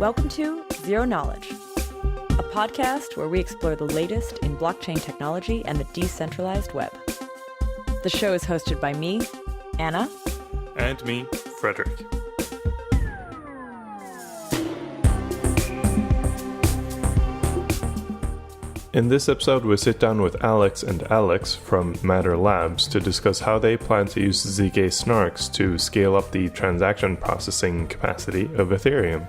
Welcome to Zero Knowledge, a podcast where we explore the latest in blockchain technology and the decentralized web. The show is hosted by me, Anna. And me, Frederick. In this episode, we sit down with Alex and Alex from Matter Labs to discuss how they plan to use zkSNARKs to scale up the transaction processing capacity of Ethereum.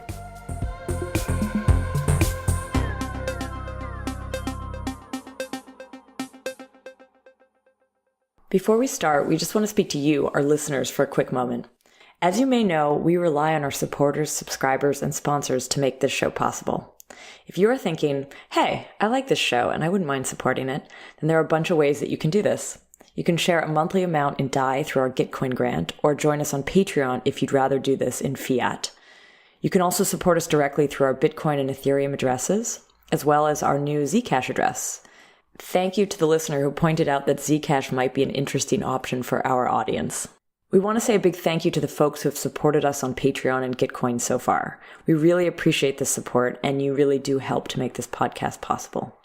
Before we start, we just want to speak to you, our listeners, for a quick moment. As you may know, we rely on our supporters, subscribers, and sponsors to make this show possible. If you are thinking, hey, I like this show and I wouldn't mind supporting it, then there are a bunch of ways that you can do this. You can share a monthly amount in DAI through our Gitcoin grant, or join us on Patreon if you'd rather do this in fiat. You can also support us directly through our Bitcoin and Ethereum addresses, as well as our new Zcash address. Thank you to the listener who pointed out that Zcash might be an interesting option for our audience. We want to say a big thank you to the folks who have supported us on Patreon and Gitcoin so far. We really appreciate the support, and you really do help to make this podcast possible.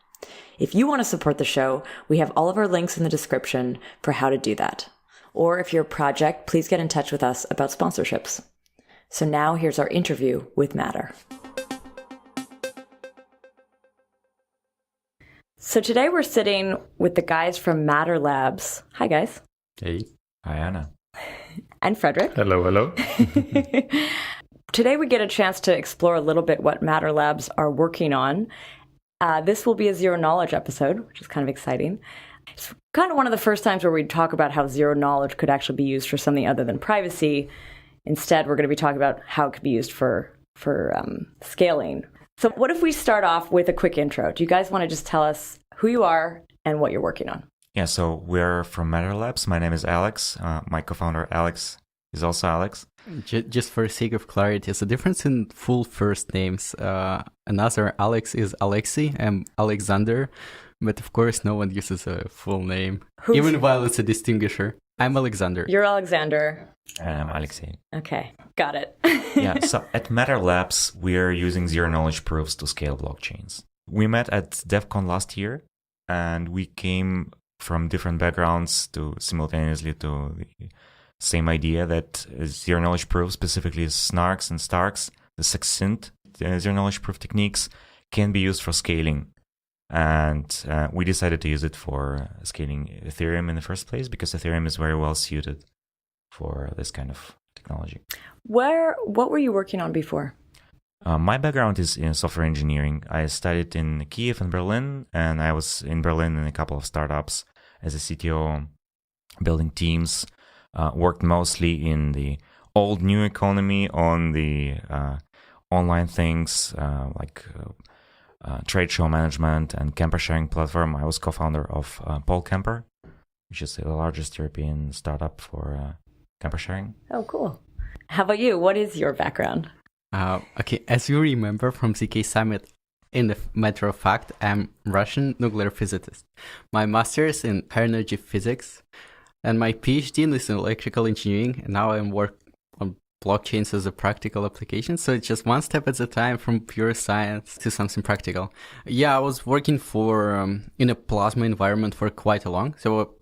If you want to support the show, we have all of our links in the description for how to do that. Or if you're a project, please get in touch with us about sponsorships. So now here's our interview with Matter. So today we're sitting with the guys from Matter Labs. Hi, guys. Hey. Hi, Anna. And Frederick. Hello, hello. Today we get a chance to explore a little bit what Matter Labs are working on. This will be a zero knowledge episode, which is kind of exciting. It's kind of one of the first times where we talk about how zero knowledge could actually be used for something other than privacy. Instead, we're going to be talking about how it could be used for scaling. So what if we start off with a quick intro? Do you guys want to just tell us who you are and what you're working on? Yeah, so we're from Matter Labs. My name is Alex. My co-founder, Alex, is also Alex. Just for the sake of clarity, there's a difference in full first names. Another Alex is Alexei and Alexander, but of course no one uses a full name, even while it's a distinguisher. I'm Alexander. You're Alexander. And I'm Alexei. Okay, got it. Yeah, so at Matter Labs, we're using zero-knowledge proofs to scale blockchains. We met at DevCon last year, and we came from different backgrounds to simultaneously to the same idea that zero-knowledge proofs, specifically SNARKs and STARKs, the succinct zero-knowledge proof techniques, can be used for scaling. And we decided to use it for scaling Ethereum in the first place because Ethereum is very well suited for this kind of technology. What were you working on before? My background is in software engineering. I studied in Kiev and Berlin, and I was in Berlin in a couple of startups as a CTO, building teams, worked mostly in the old new economy on the online things like trade show management and camper sharing platform. I was co-founder of Camper, which is the largest European startup for camper sharing. Oh, cool. How about you? What is your background? Okay, as you remember from ZK Summit, in the matter of fact, I'm Russian nuclear physicist. My master's in high energy physics, and my PhD is in electrical engineering, and now I work on blockchains as a practical application. So it's just one step at a time from pure science to something practical. Yeah, I was working in a plasma environment for quite a long, so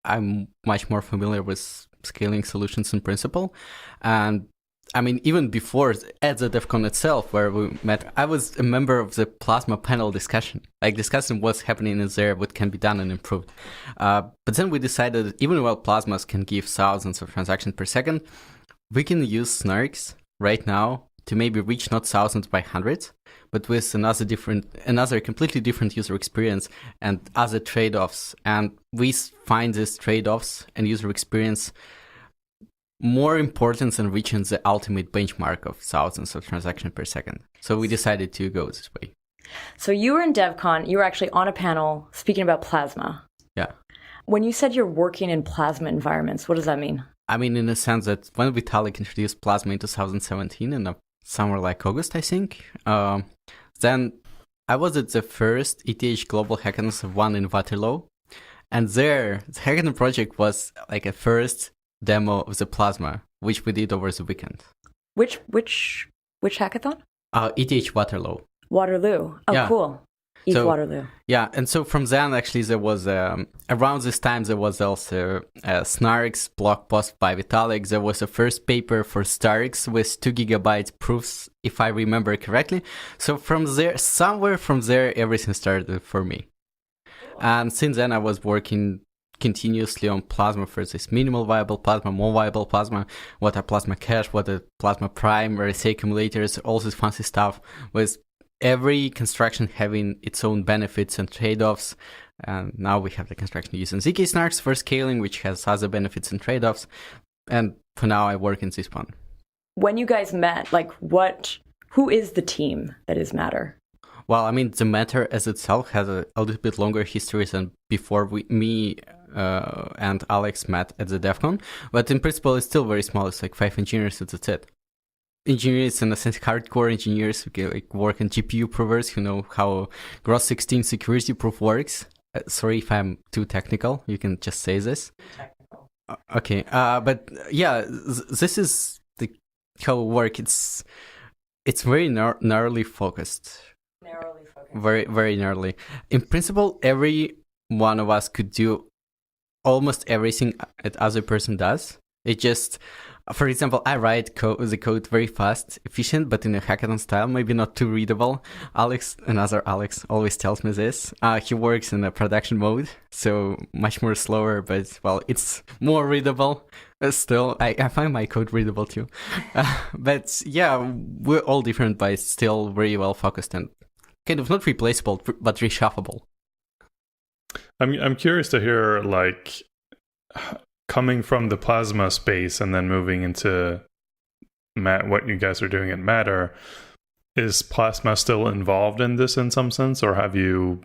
I'm much more familiar with scaling solutions in principle. And I mean, even before, at the DevCon itself, where we met, I was a member of the plasma panel discussion, like discussing what's happening in there, what can be done and improved. But then we decided that even while plasmas can give thousands of transactions per second, we can use SNARKs right now to maybe reach not thousands by hundreds, but with another completely different user experience and other trade-offs. And we find these trade-offs and user experience more important than reaching the ultimate benchmark of thousands of transactions per second. So we decided to go this way. So you were in DevCon, you were actually on a panel speaking about plasma. Yeah. When you said you're working in plasma environments, what does that mean? I mean, in the sense that when Vitalik introduced plasma in 2017, in somewhere like August, I think, then I was at the first ETH Global Hackathon one in Waterloo. And there, the hackathon project was like a first demo of the plasma, which we did over the weekend. Which hackathon? ETH Waterloo. Waterloo. Oh, Yeah. cool. ETH Waterloo. Yeah, and so from then, actually, there was, around this time, there was also a SNARKs blog post by Vitalik. There was a first paper for STARKs with 2 gigabyte proofs, if I remember correctly. So from there, somewhere from there, everything started for me. And since then, I was working continuously on Plasma for this minimal viable Plasma, more viable Plasma, what are Plasma Cache, what are Plasma Prime, RSA accumulators, all this fancy stuff, with every construction having its own benefits and trade-offs. And now we have the construction using zkSNARKs for scaling, which has other benefits and trade-offs. And for now, I work in this one. When you guys met, who is the team that is Matter? Well, I mean, the Matter as itself has a little bit longer history than before me and Alex met at the DEF CON. But in principle, it's still very small. It's like 5 engineers, and that's it. Engineers, in a sense, hardcore engineers who can work on GPU provers, who know how Gross 16 security proof works. Sorry if I'm too technical. You can just say this. Okay. But yeah, this is how it works. It's very narrowly focused. Very, very narrowly. In principle, every one of us could do almost everything that other person does. It just, for example, I write the code very fast, efficient, but in a hackathon style, maybe not too readable. Another Alex always tells me this. He works in a production mode, so much more slower, but, well, it's more readable. Still, I find my code readable too. But yeah, we're all different, but still very well focused and kind of not replaceable, but reshuffleable. I'm curious to hear, coming from the Plasma space and then moving into what you guys are doing at Matter, is Plasma still involved in this in some sense, or have you,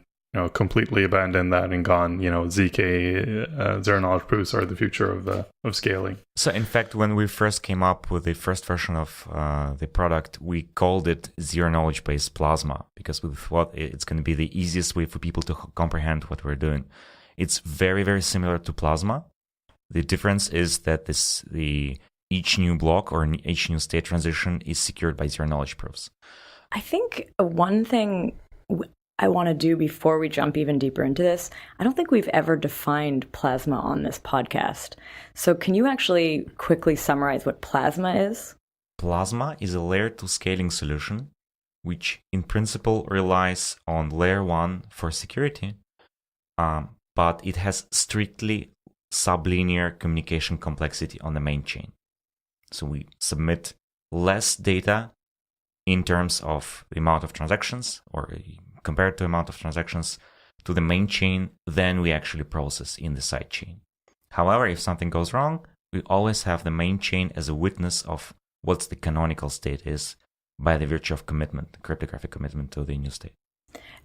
completely abandoned that and gone, ZK zero knowledge proofs are the future of scaling? So in fact, when we first came up with the first version of the product, we called it zero knowledge based Plasma because we thought it's going to be the easiest way for people to comprehend what we're doing. It's very, very similar to Plasma. The difference is that each new block or each new state transition is secured by zero knowledge proofs. I think one thing I want to do before we jump even deeper into this, I don't think we've ever defined Plasma on this podcast. So can you actually quickly summarize what Plasma is? Plasma is a layer 2 scaling solution, which in principle relies on layer 1 for security, but it has strictly sublinear communication complexity on the main chain. So we submit less data in terms of the amount of transactions or compared to amount of transactions to the main chain than we actually process in the side chain. However, if something goes wrong, we always have the main chain as a witness of what the canonical state is by the virtue of commitment, cryptographic commitment to the new state.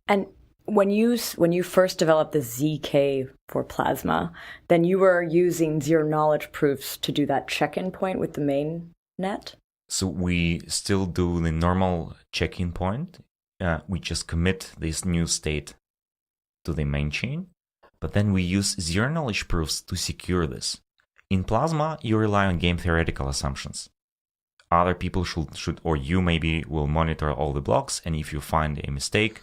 And when you first developed the ZK for Plasma, then you were using zero knowledge proofs to do that check-in point with the main net? So we still do the normal check-in point. We just commit this new state to the main chain, but then we use zero knowledge proofs to secure this. In Plasma, you rely on game theoretical assumptions. Other people should or you maybe will monitor all the blocks, and if you find a mistake,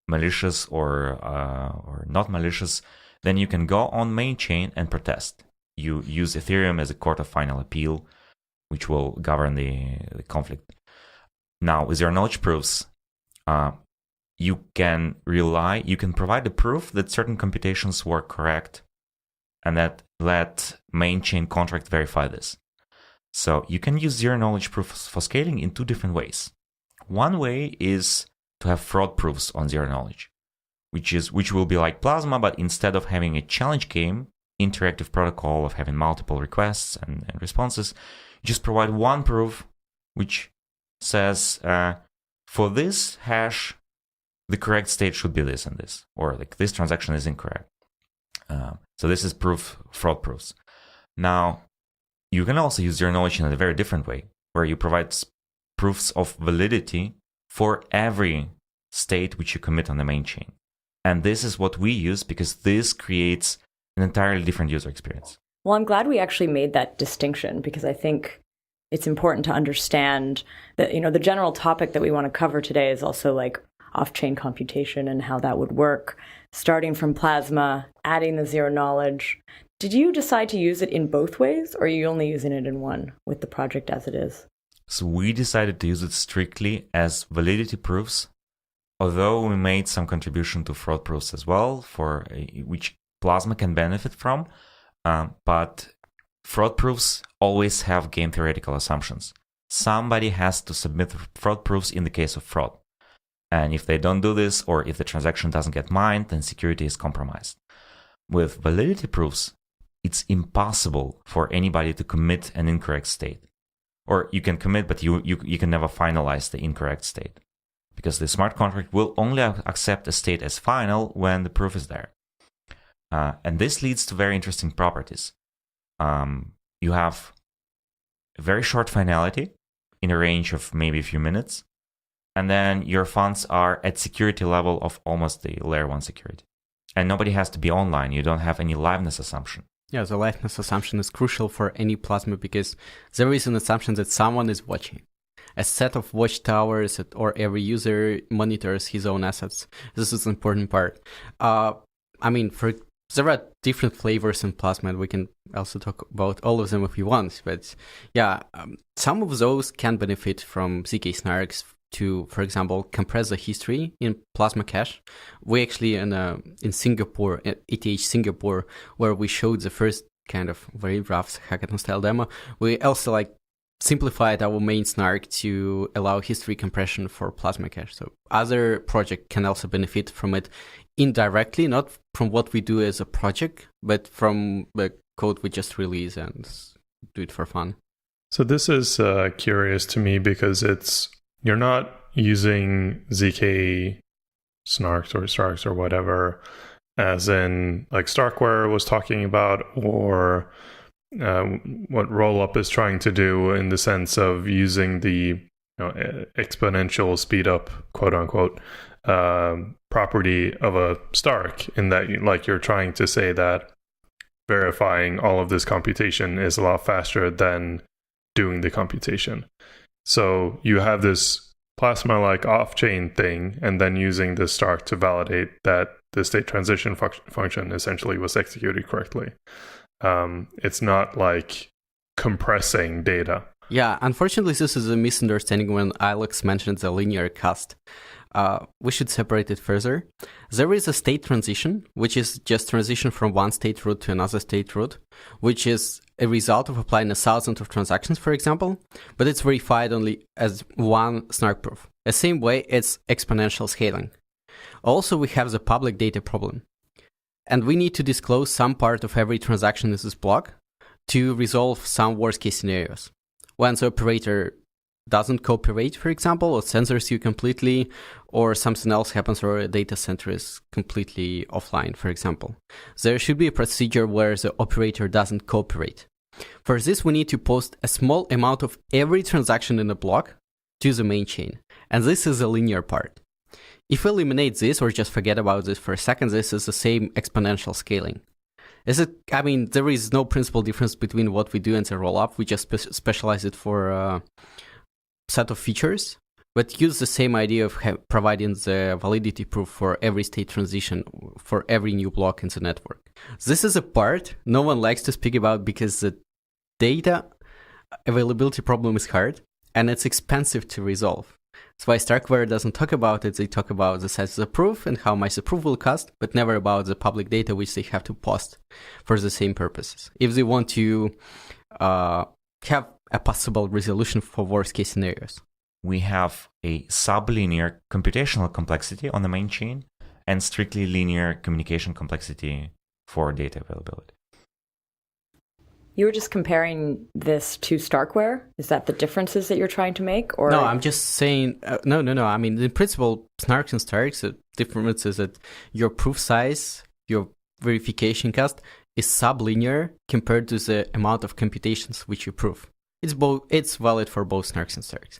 malicious or not malicious, then you can go on main chain and protest. You use Ethereum as a court of final appeal, which will govern the conflict. Now, with zero knowledge proofs, you can provide a proof that certain computations were correct and that let main chain contract verify this. So you can use zero knowledge proofs for scaling in 2 different ways. One way is to have fraud proofs on zero knowledge, which will be like Plasma, but instead of having a challenge game, interactive protocol of having multiple requests and responses, you just provide one proof which says, for this hash, the correct state should be this and this, or this transaction is incorrect. So this is fraud proofs. Now, you can also use zero knowledge in a very different way, where you provide proofs of validity for every state which you commit on the main chain. And this is what we use because this creates an entirely different user experience. Well, I'm glad we actually made that distinction because I think it's important to understand that, the general topic that we want to cover today is also like off-chain computation and how that would work, starting from Plasma, adding the zero knowledge. Did you decide to use it in both ways, or are you only using it in one with the project as it is? So we decided to use it strictly as validity proofs, although we made some contribution to fraud proofs as well, for which Plasma can benefit from. But fraud proofs always have game theoretical assumptions. Somebody has to submit fraud proofs in the case of fraud. And if they don't do this, or if the transaction doesn't get mined, then security is compromised. With validity proofs, it's impossible for anybody to commit an incorrect state. Or you can commit, but you can never finalize the incorrect state. Because the smart contract will only accept a state as final when the proof is there. And this leads to very interesting properties. You have a very short finality in a range of maybe a few minutes. And then your funds are at security level of almost the layer 1 security. And nobody has to be online. You don't have any liveness assumption. Yeah, the liveness assumption is crucial for any Plasma because there is an assumption that someone is watching. A set of watchtowers or every user monitors his own assets. This is an important part. There are different flavors in Plasma, and we can also talk about all of them if you want. But yeah, some of those can benefit from zkSNARKs to, for example, compress the history in Plasma Cache. We actually in Singapore, at ETH Singapore, where we showed the first kind of very rough hackathon style demo, we also simplified our main snark to allow history compression for Plasma Cache. So other projects can also benefit from it indirectly, not from what we do as a project, but from the code we just release and do it for fun. So this is curious to me because you're not using zkSNARKs or Snarks or whatever, as in like Starkware was talking about, or what Rollup is trying to do in the sense of using the exponential speed up, quote unquote, property of a Stark, in that you're trying to say that verifying all of this computation is a lot faster than doing the computation. So you have this Plasma-like off-chain thing, and then using the Stark to validate that the state transition function essentially was executed correctly. It's not like compressing data. Yeah, unfortunately, this is a misunderstanding when Alex mentioned the linear cast. We should separate it further. There is a state transition, which is just transition from one state root to another state root, which is a result of applying 1,000 of transactions, for example, but it's verified only as one snark proof. The same way, it's exponential scaling. Also, we have the public data problem. And we need to disclose some part of every transaction in this block to resolve some worst-case scenarios. When the operator doesn't cooperate, for example, or censors you completely, or something else happens or a data center is completely offline, for example. There should be a procedure where the operator doesn't cooperate. For this, we need to post a small amount of every transaction in the block to the main chain. And this is the linear part. If we eliminate this or just forget about this for a second, this is the same exponential scaling. There is no principal difference between what we do and the rollup. We just specialize it for a set of features, but use the same idea of providing the validity proof for every state transition for every new block in the network. This is a part no one likes to speak about because the data availability problem is hard and it's expensive to resolve. That's why Starkware doesn't talk about it. They talk about the size of the proof and how much the proof will cost, but never about the public data which they have to post for the same purposes. If they want to have a possible resolution for worst case scenarios. We have a sublinear computational complexity on the main chain and strictly linear communication complexity for data availability. You were just comparing this to Starkware? Is that the differences that you're trying to make? Or no, I'm just saying, no. I mean, in principle, Snarks and Starks, the difference is that your proof size, your verification cost is sublinear compared to the amount of computations which you prove. It's valid for both Snarks and Starks.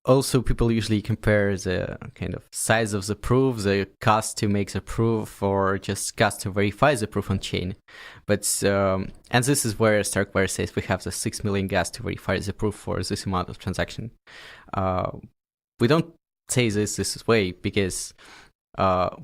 also people usually compare the kind of size of the proof, the cost to make the proof, or just cost to verify the proof on chain. But and this is where Starkware says we have the 6 million gas to verify the proof for this amount of transaction. We don't say this way because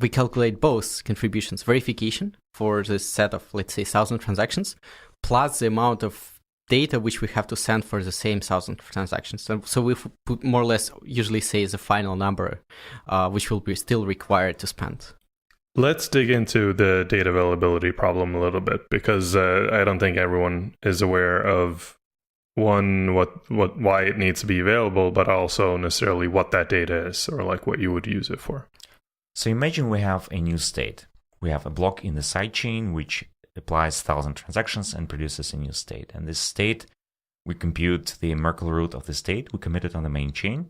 we calculate both contributions, verification for this set of, let's say, 1,000 transactions, plus the amount of data which we have to send for the same 1,000 transactions. So we more or less usually say the final number, which will be still required to spend. Let's dig into the data availability problem a little bit, because I don't think everyone is aware of why it needs to be available, but also necessarily what that data is, or like what you would use it for. So imagine we have a new state. We have a block in the sidechain which applies 1,000 transactions and produces a new state. And this state, we compute the Merkle root of the state, we commit it on the main chain.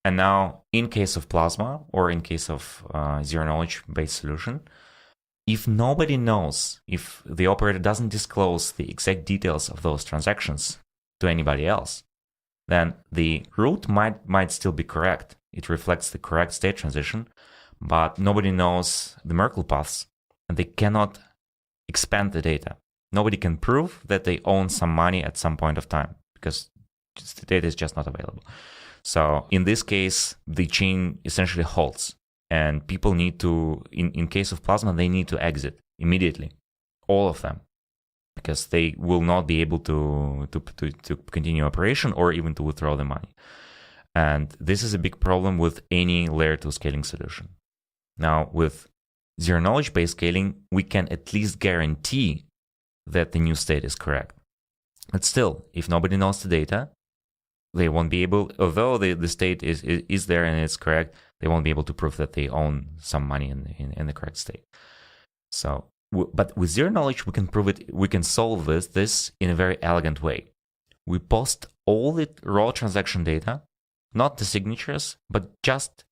And now, in case of Plasma, or in case of zero-knowledge based solution, if nobody knows, if the operator doesn't disclose the exact details of those transactions to anybody else, then the root might still be correct. It reflects the correct state transition, but nobody knows the Merkle paths, and they cannot expand the data. Nobody can prove that they own some money at some point of time because the data is just not available. So in this case, the chain essentially halts, and people need to, in case of Plasma, they need to exit immediately, all of them, because they will not be able to continue operation or even to withdraw the money. And this is a big problem with any layer 2 scaling solution. Now, with zero-knowledge based scaling, we can at least guarantee that the new state is correct. But still, if nobody knows the data, they won't be able, although the state is there and it's correct, they won't be able to prove that they own some money in the correct state. So, but with zero-knowledge, we can prove it. We can solve this in a very elegant way. We post all the raw transaction data, not the signatures, but just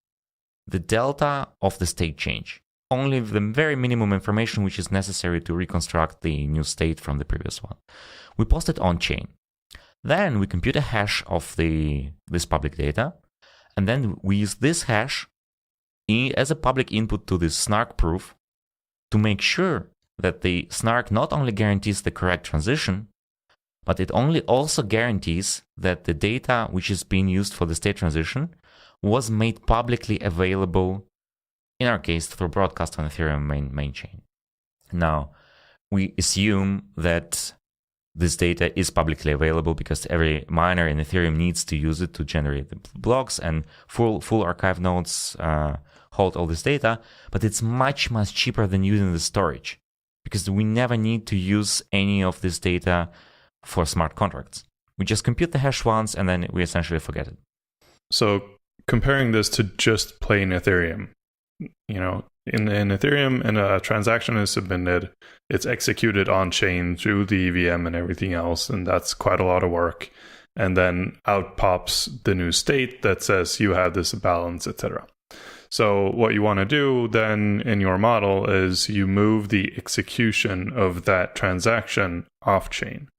the delta of the state change. Only the very minimum information which is necessary to reconstruct the new state from the previous one. We post it on chain. Then we compute a hash of this public data, and then we use this hash as a public input to this SNARK proof to make sure that the SNARK not only guarantees the correct transition, but it also guarantees that the data which is being used for the state transition was made publicly available, in our case, through broadcast on Ethereum main chain. Now, we assume that this data is publicly available because every miner in Ethereum needs to use it to generate the blocks, and full archive nodes hold all this data, but it's much cheaper than using the storage because we never need to use any of this data for smart contracts. We just compute the hash once and then we essentially forget it. So comparing this to just plain Ethereum, in Ethereum, and a transaction is submitted, it's executed on chain through the EVM and everything else, and that's quite a lot of work. And then out pops the new state that says you have this balance, etc. So what you want to do then in your model is you move the execution of that transaction off chain.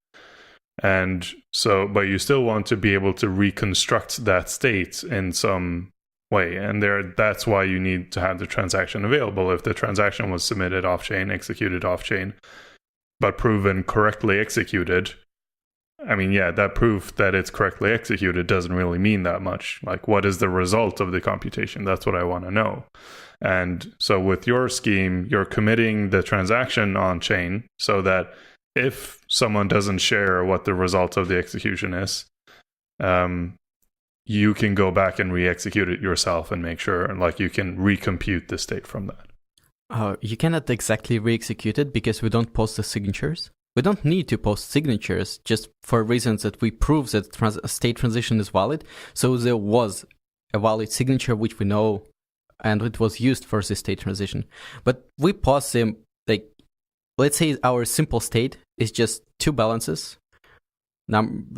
And so, but you still want to be able to reconstruct that state in some way. And that's why you need to have the transaction available. If the transaction was submitted off-chain, executed off-chain, but proven correctly executed, that proof that it's correctly executed doesn't really mean that much. Like, what is the result of the computation? That's what I want to know. And so with your scheme, you're committing the transaction on-chain so that if someone doesn't share what the result of the execution is, you can go back and re-execute it yourself and make sure, you can recompute the state from that. You cannot exactly re-execute it because we don't post the signatures. We don't need to post signatures just for reasons that we prove that state transition is valid. So there was a valid signature which we know, and it was used for the state transition. But we post them, let's say our simple state is just two balances,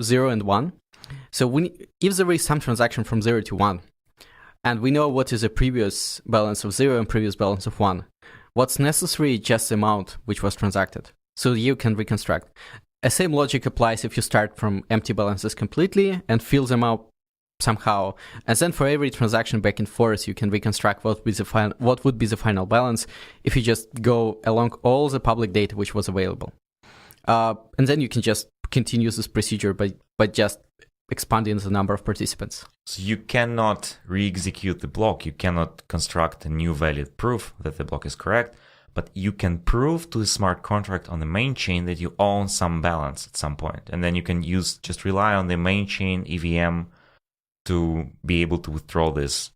0 and 1. So if there is some transaction from 0 to 1, and we know what is the previous balance of 0 and previous balance of 1, what's necessary is just the amount which was transacted. So you can reconstruct. The same logic applies if you start from empty balances completely and fill them up somehow. And then for every transaction back and forth, you can reconstruct what would be the final balance if you just go along all the public data which was available. And then you can just continue this procedure by just expanding the number of participants. So you cannot re-execute the block. You cannot construct a new valid proof that the block is correct, but you can prove to the smart contract on the main chain that you own some balance at some point. And then you can just rely on the main chain EVM to be able to withdraw this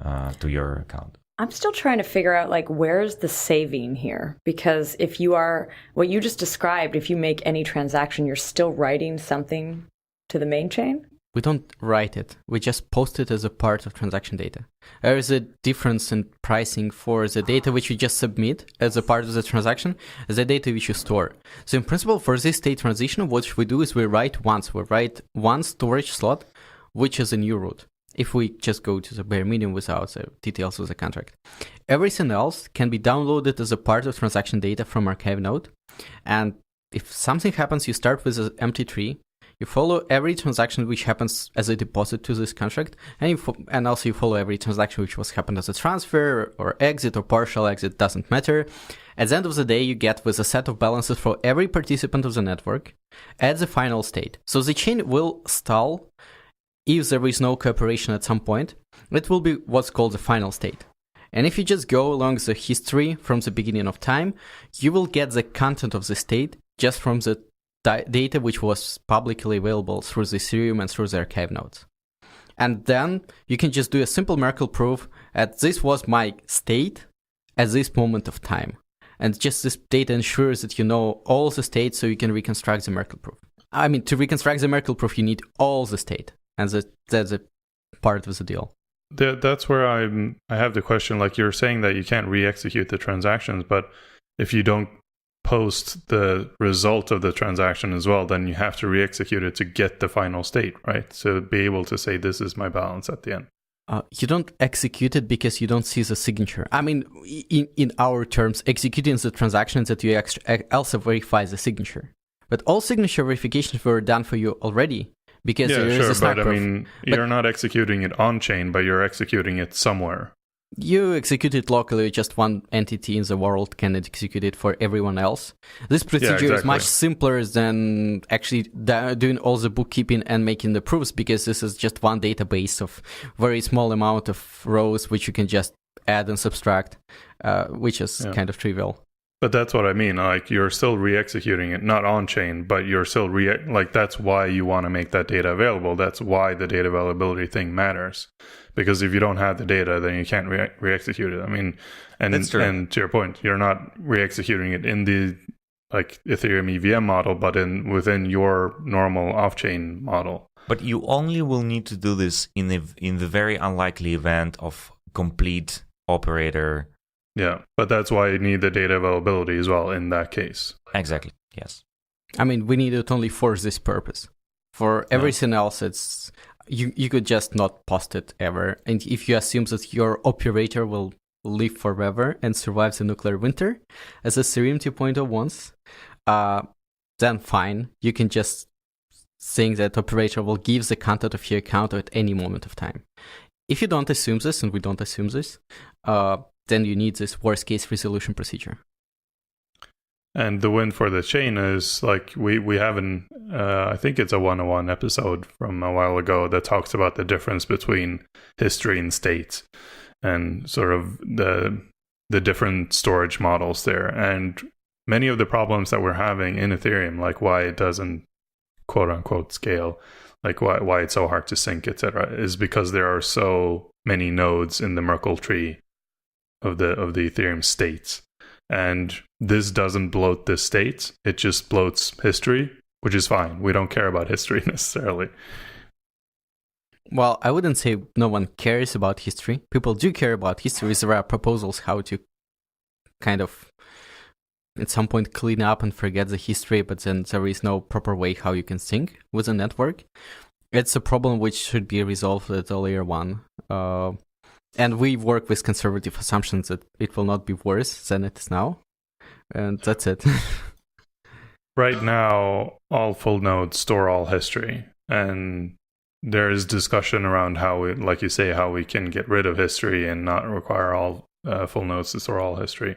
to your account. I'm still trying to figure out, like, where's the saving here? Because if you are, what you just described, if you make any transaction, you're still writing something to the main chain? We don't write it. We just post it as a part of transaction data. There is a difference in pricing for the data which you just submit as a part of the transaction as the data which you store. So in principle, for this state transition, what we do is we write once. We write one storage slot, which is a new root. If we just go to the bare minimum without the details of the contract. Everything else can be downloaded as a part of transaction data from archive node. And if something happens, you start with an empty tree. You follow every transaction which happens as a deposit to this contract, and also you follow every transaction which was happened as a transfer or exit or partial exit, doesn't matter. At the end of the day, you get with a set of balances for every participant of the network at the final state. So the chain will stall if there is no cooperation at some point. It will be what's called the final state. And if you just go along the history from the beginning of time, you will get the content of the state just from the data which was publicly available through the Ethereum and through the archive nodes. And then you can just do a simple Merkle proof that this was my state at this moment of time. And just this data ensures that you know all the states so you can reconstruct the Merkle proof. I mean, to reconstruct the Merkle proof, you need all the state. And that's a part of the deal. That's where I have the question. Like, you're saying that you can't re-execute the transactions, but if you don't post the result of the transaction as well, then you have to re-execute it to get the final state, right? So be able to say, this is my balance at the end. You don't execute it because you don't see the signature. I mean, in our terms, executing the transactions that you also verify the signature. But all signature verifications were done for you already. Because yeah, there is sure, a snark but I proof. mean, you're not executing it on-chain, but you're executing it somewhere. You execute it locally, just one entity in the world can execute it for everyone else. This procedure is much simpler than actually doing all the bookkeeping and making the proofs, because this is just one database of very small amount of rows which you can just add and subtract, which is kind of trivial. But that's what I mean. Like, you're still re-executing it, not on-chain, but you're still that's why you want to make that data available. That's why the data availability thing matters. Because if you don't have the data, then you can't re-execute it. I mean, and to your point, you're not re-executing it in the Ethereum EVM model, but within your normal off-chain model. But you only will need to do this in the very unlikely event of complete operator. Yeah, but that's why you need the data availability as well in that case. Exactly, yes. I mean, we need it only for this purpose. For everything else, it's you could just not post it ever. And if you assume that your operator will live forever and survive the nuclear winter, as Ethereum 2.0 wants, then fine. You can just think that operator will give the content of your account at any moment of time. If you don't assume this, and we don't assume this, then you need this worst case resolution procedure. And the win for the chain is, like, we have I think it's a 101 episode from a while ago that talks about the difference between history and state and sort of the different storage models there. And many of the problems that we're having in Ethereum, like why it doesn't quote unquote scale, like why it's so hard to sync, etc., is because there are so many nodes in the Merkle tree of the Ethereum states. And this doesn't bloat the state, it just bloats history, which is fine. We don't care about history necessarily. Well, I wouldn't say no one cares about history. People do care about history. There are proposals how to kind of at some point clean up and forget the history, but then there is no proper way how you can sync with a network. It's a problem which should be resolved at a layer one. And we work with conservative assumptions that it will not be worse than it is now. And that's it. Right now, all full nodes store all history. And there is discussion around how we, like you say, how we can get rid of history and not require all full nodes to store all history.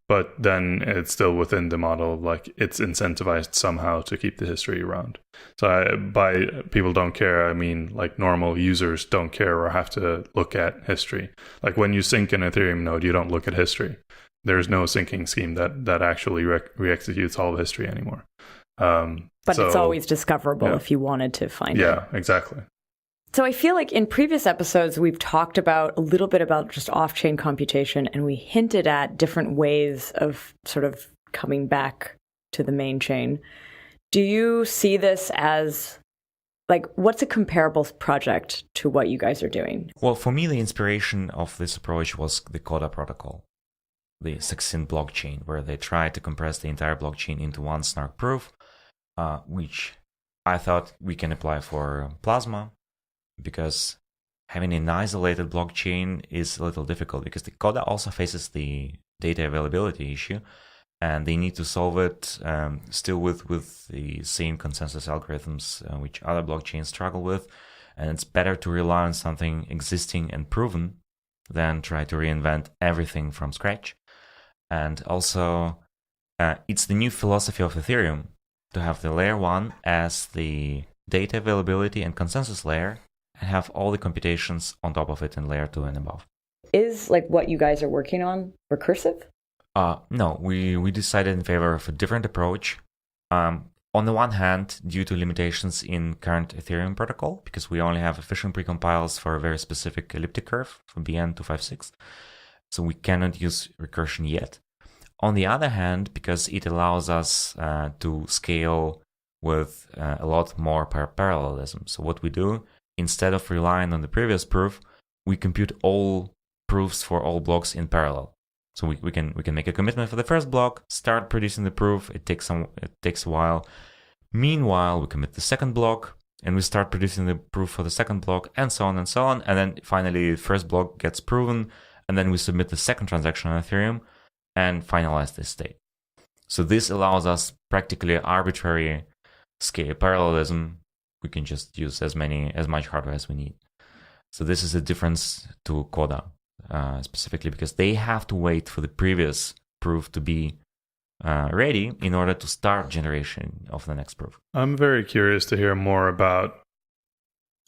But then it's still within the model of like it's incentivized somehow to keep the history around. So by people don't care, I mean like normal users don't care or have to look at history. Like when you sync an Ethereum node, you don't look at history. There's no syncing scheme that actually re-executes all of history anymore. But it's always discoverable if you wanted to find it. Yeah, exactly. So I feel like in previous episodes, we've talked about a little bit about just off-chain computation, and we hinted at different ways of sort of coming back to the main chain. Do you see this as, like, what's a comparable project to what you guys are doing? Well, for me, the inspiration of this approach was the Coda protocol, the succinct blockchain, where they tried to compress the entire blockchain into one SNARK proof, which I thought we can apply for Plasma, because having an isolated blockchain is a little difficult, because the Coda also faces the data availability issue, and they need to solve it still with the same consensus algorithms which other blockchains struggle with, and it's better to rely on something existing and proven than try to reinvent everything from scratch. And also, it's the new philosophy of Ethereum to have the layer 1 as the data availability and consensus layer, and have all the computations on top of it in layer 2 and above. Is like what you guys are working on recursive? No, we decided in favor of a different approach. On the one hand, due to limitations in current Ethereum protocol, because we only have efficient precompiles for a very specific elliptic curve for BN256, so we cannot use recursion yet. On the other hand, because it allows us to scale with a lot more parallelism. So what we do, instead of relying on the previous proof, we compute all proofs for all blocks in parallel. So we can make a commitment for the first block, start producing the proof. It takes a while. Meanwhile, we commit the second block, and we start producing the proof for the second block, and so on and so on. And then finally, the first block gets proven, and then we submit the second transaction on Ethereum and finalize this state. So this allows us practically arbitrary scale parallelism. We can just use as much hardware as we need. So this is a difference to Coda, specifically because they have to wait for the previous proof to be ready in order to start generation of the next proof. I'm very curious to hear more about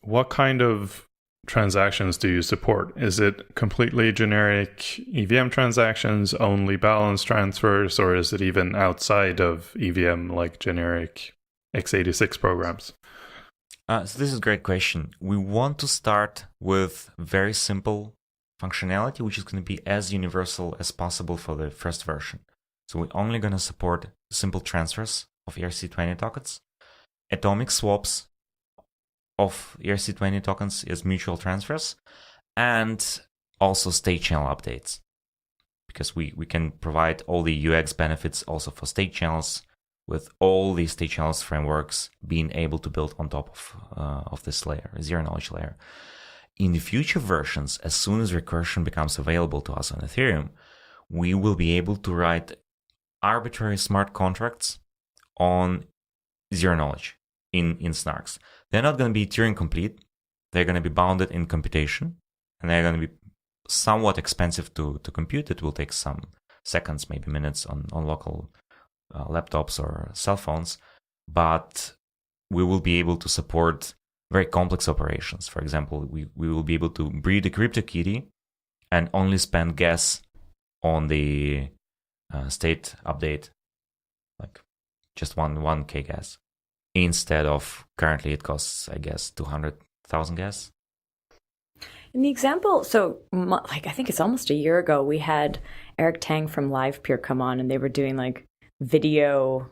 what kind of transactions do you support? Is it completely generic EVM transactions, only balance transfers, or is it even outside of EVM, like generic x86 programs? So this is a great question. We want to start with very simple functionality, which is going to be as universal as possible for the first version. So we're only going to support simple transfers of ERC20 tokens, atomic swaps of ERC20 tokens as mutual transfers, and also state channel updates, because we can provide all the UX benefits also for state channels, with all the state channels frameworks being able to build on top of this layer, zero knowledge layer. In the future versions, as soon as recursion becomes available to us on Ethereum, we will be able to write arbitrary smart contracts on zero knowledge in SNARKs. They're not going to be Turing complete. They're going to be bounded in computation, and they're going to be somewhat expensive to compute. It will take some seconds, maybe minutes on local laptops or cell phones, but we will be able to support very complex operations. For example, we will be able to breed a CryptoKitty and only spend gas on the state update, like just 1K gas, instead of currently it costs, I guess, 200,000 gas. In the example, so like I think it's almost a year ago, we had Eric Tang from LivePeer come on, and they were doing like video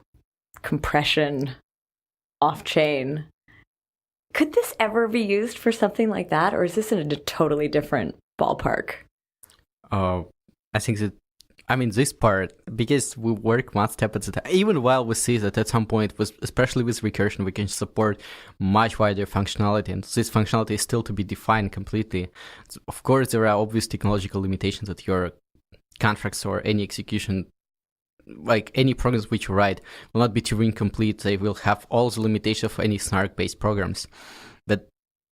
compression off-chain. Could this ever be used for something like that, or is this in a totally different ballpark? I think that, this part, because we work one step at a time, even while we see that at some point, especially with recursion, we can support much wider functionality, and this functionality is still to be defined completely. So of course, there are obvious technological limitations that your contracts or any execution, like any programs which you write, will not be Turing complete. They will have all the limitations of any SNARK-based programs. But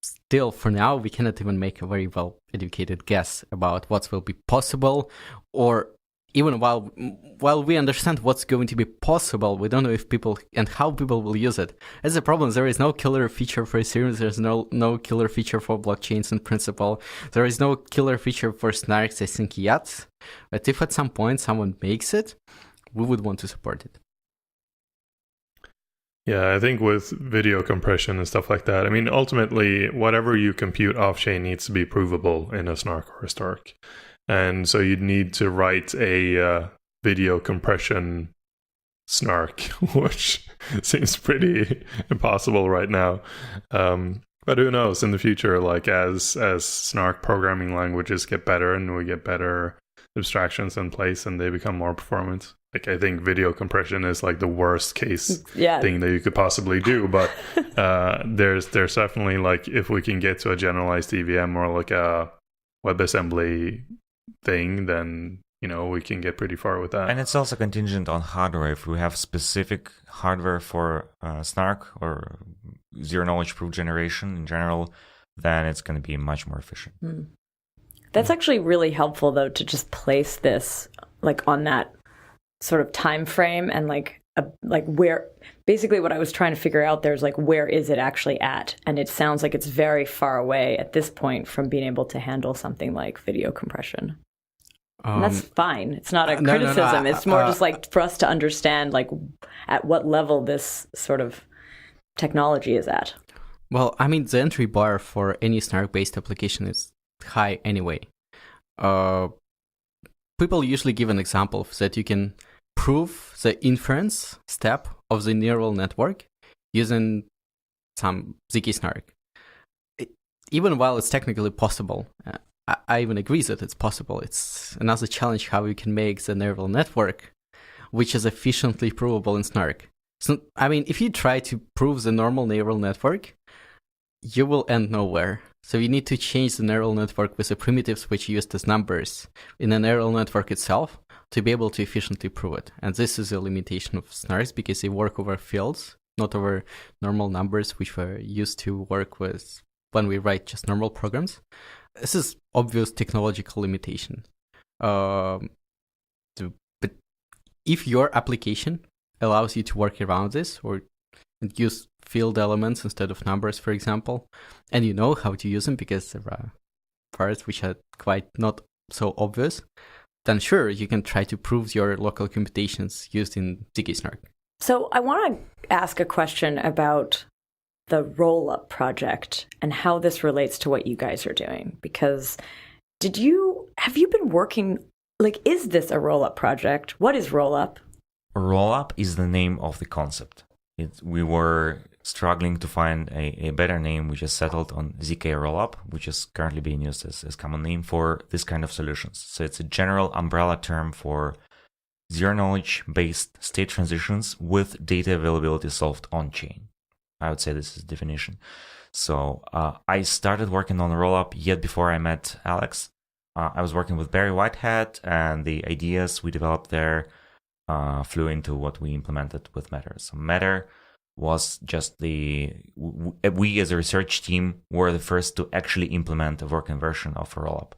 still, for now, we cannot even make a very well-educated guess about what will be possible, or even while we understand what's going to be possible, we don't know if people and how people will use it. As a problem, there is no killer feature for Ethereum, there's no killer feature for blockchains in principle, there is no killer feature for SNARKs, I think, yet. But if at some point someone makes it, we would want to support it. Yeah, I think with video compression and stuff like that, I mean, ultimately, whatever you compute off-chain needs to be provable in a SNARK or a STARK. And so you'd need to write a video compression SNARK, which seems pretty impossible right now. But who knows, in the future, like as SNARK programming languages get better and we get better abstractions in place and they become more performant. Like, I think video compression is like the worst case thing that you could possibly do. But there's definitely, like, if we can get to a generalized EVM or like a WebAssembly thing, then, you know, we can get pretty far with that. And it's also contingent on hardware. If we have specific hardware for SNARK or zero-knowledge proof generation in general, then it's going to be much more efficient. That's actually really helpful, though, to just place this like on that sort of time frame and like where basically what I was trying to figure out there is like, where is it actually at? And it sounds like it's very far away at this point from being able to handle something like video compression. And that's fine. It's not a criticism. It's more just like for us to understand like at what level this sort of technology is at. Well, I mean, the entry bar for any SNARK-based application is high anyway. People usually give an example that you can prove the inference step of the neural network using some zkSNARK. Even while it's technically possible, I even agree that it's possible. It's another challenge how you can make the neural network, which is efficiently provable in SNARK. So, I mean, if you try to prove the normal neural network, you will end nowhere. So you need to change the neural network with the primitives which used as numbers in the neural network itself to be able to efficiently prove it. And this is a limitation of SNARKs because they work over fields, not over normal numbers which were used to work with when we write just normal programs. This is obvious technological limitation. But if your application allows you to work around this or use field elements instead of numbers, for example, and you know how to use them because there are parts which are quite not so obvious, then sure, you can try to prove your local computations used in zkSNARK. So I want to ask a question about the Rollup project and how this relates to what you guys are doing. Because have you been working, like, is this a Rollup project? What is Rollup? Rollup is the name of the concept. We were struggling to find a better name. We just settled on ZK Rollup, which is currently being used as common name for this kind of solutions. So it's a general umbrella term for zero-knowledge based state transitions with data availability solved on-chain. I would say this is the definition. So I started working on Rollup yet before I met Alex. I was working with Barry Whitehead, and the ideas we developed there flew into what we implemented with Matter. So Matter was just we as a research team were the first to actually implement a working version of Rollup.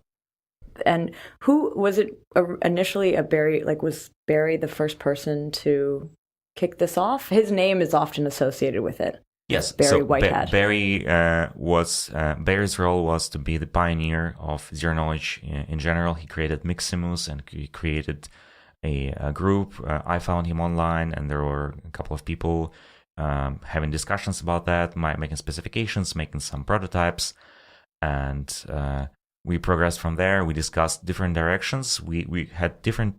And who was it initially? Barry, like, was Barry the first person to kick this off? His name is often associated with it. Yes, Barry Whitehead. Barry's role was to be the pioneer of zero knowledge in general. He created Miximus and he created a group. I found him online, and there were a couple of people having discussions about that, making specifications, making some prototypes, and we progressed from there. We discussed different directions. We had different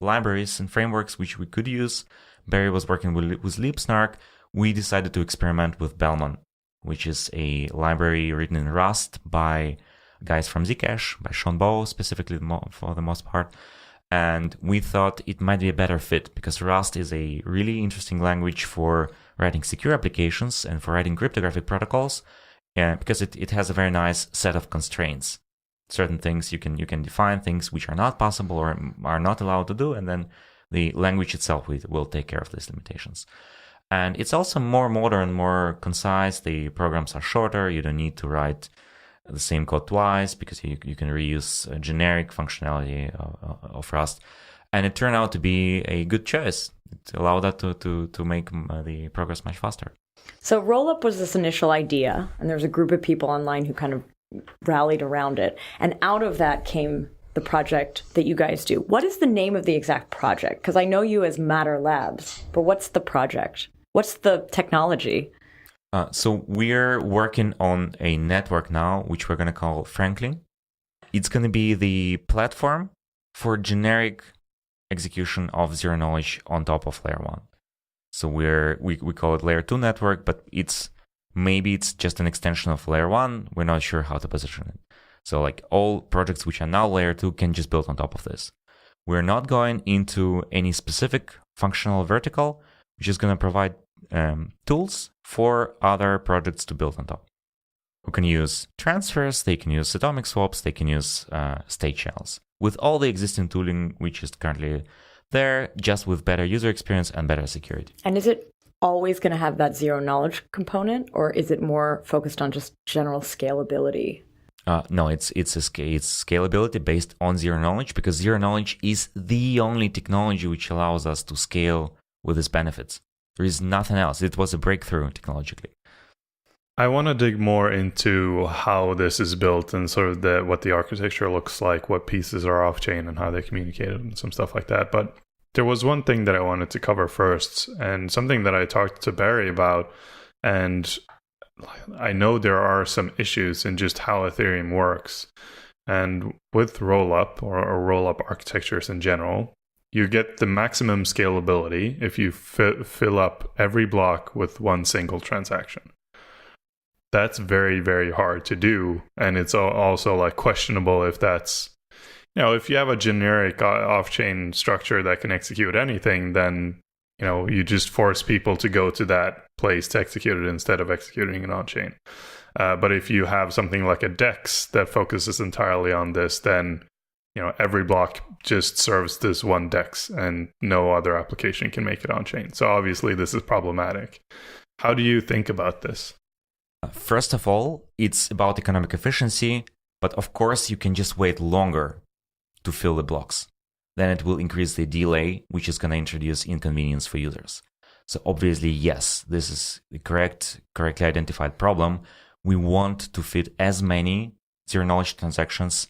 libraries and frameworks which we could use. Barry was working with LeapSNARK. We decided to experiment with Bellman, which is a library written in Rust by guys from Zcash, by Sean Bowe specifically for the most part. And we thought it might be a better fit because Rust is a really interesting language for writing secure applications and for writing cryptographic protocols, because it has a very nice set of constraints. Certain things you can define, things which are not possible or are not allowed to do, and then the language itself will take care of these limitations. And it's also more modern, more concise. The programs are shorter. You don't need to write the same code twice because you can reuse generic functionality of Rust. And it turned out to be a good choice. It allowed us to make the progress much faster. So Rollup was this initial idea, and there was a group of people online who kind of rallied around it. And out of that came the project that you guys do. What is the name of the exact project? Because I know you as Matter Labs, but what's the project? What's the technology? So we're working on a network now, which we're going to call Franklin. It's going to be the platform for generic execution of zero knowledge on top of layer 1. So we call it layer 2 network, but maybe it's just an extension of layer 1. We're not sure how to position it. So like all projects which are now layer 2 can just build on top of this. We're not going into any specific functional vertical, which is going to provide tools for other projects to build on top. Who can use transfers, they can use atomic swaps, they can use state channels. With all the existing tooling which is currently there, just with better user experience and better security. And is it always going to have that zero knowledge component, or is it more focused on just general scalability? No, it's scalability based on zero knowledge, because zero knowledge is the only technology which allows us to scale with its benefits. There is nothing else. It was a breakthrough technologically. I want to dig more into how this is built and sort of what the architecture looks like, what pieces are off-chain and how they communicate and some stuff like that. But there was one thing that I wanted to cover first, and something that I talked to Barry about, and I know there are some issues in just how Ethereum works. And with rollup or rollup architectures in general, you get the maximum scalability if you fill up every block with one single transaction. That's very, very hard to do. And it's also like questionable if that's, if you have a generic off-chain structure that can execute anything, then, you just force people to go to that place to execute it instead of executing it on-chain. But if you have something like a DEX that focuses entirely on this, then every block just serves this one DEX and no other application can make it on-chain. So obviously this is problematic. How do you think about this? First of all, it's about economic efficiency, but of course you can just wait longer to fill the blocks. Then it will increase the delay, which is going to introduce inconvenience for users. So obviously, yes, this is the correctly identified problem. We want to fit as many zero-knowledge transactions